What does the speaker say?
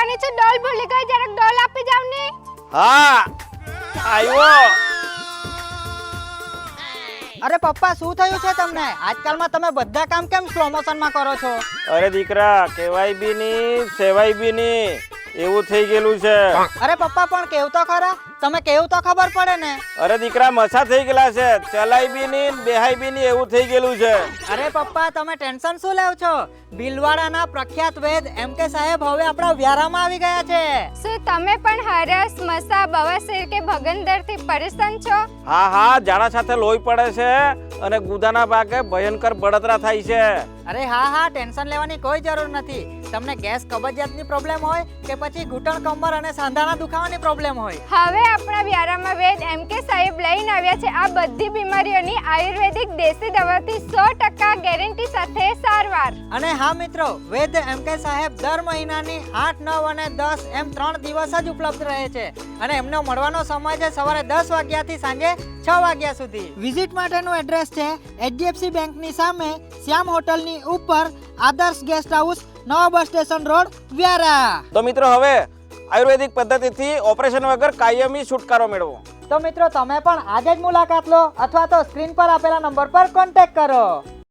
લેવાની છે, ડોલ ભૂલી ગઈ, જરાક ડોલ આપી જાવ ને. હા આવ્યો. અરે પપ્પા શું થયું છે તમને? આજકાલમાં તમે બધા કામ કેમ સ્લો મોશનમાં કરો છો? અરે દીકરા, કહેવાય બી ની સેવાય બી ની એવું થઈ ગયેલું છે. અરે પપ્પા પણ કેવું તો ખરા, તમે કેવું તો ખબર પડે ને. અરે દીકરા, મસા થઈ ગયેલા છે, ચલાય બી ની બેહાય બી ની એવું થઈ ગયેલું છે. અરે પપ્પા તમે ટેન્શન શું લેવ છો? ભીલવાડાના પ્રખ્યાત વૈદ એમ કે સાહેબ હવે આપણા વ્યારામાં આવી ગયા છે. શું તમે પણ હરસ, મસા, બવાસીર કે ભગંદરથી પરેશાન છો? હા હા, ઝાડા સાથે લોહી પડે છે અને ગુદાના ભાગે ભયંકર બળતરા થાય છે. અરે હા હા, ટેન્શન લેવાની કોઈ જરૂર નથી. તમને ગેસ કબજિયાતની પ્રોબ્લેમ હોય કે પછી ઘૂંટણ કમર અને સાંધાના દુખાવાની પ્રોબ્લેમ હોય, હવે આપણા વ્યારામાં વૈદ એમ કે સાહેબ લઈને આવ્યા છે આ બધી બીમારીઓની આયુર્વેદિક દેશી દવાથી 100% ગેરંટી સાથે સારવાર. અને હા મિત્રો, વૈદ એમ કે સાહેબ દર મહિનાની 8, 9 અને 10 એમ 3 દિવસ જ ઉપલબ્ધ રહે છે અને એમનો મળવાનો સમય છે સવારે 10 વાગ્યાથી સાંજે 6 વાગ્યા સુધી. વિઝિટ માટેનું એડ્રેસ છે HDFC બેંકની સામે શ્યામ હોટલની ઉપર, આદર્શ ગેસ્ટ હાઉસ, નવા બસ સ્ટેશન રોડ, વ્યારા. તો મિત્રો, હવે આયુર્વેદિક પદ્ધતિથી ઓપરેશન વગર કાયમી છુટકારો મેળવો. તો મિત્રો તમે પણ આજે જ મુલાકાત લો અથવા તો સ્ક્રીન પર આપેલા નંબર પર કોન્ટેક્ટ કરો.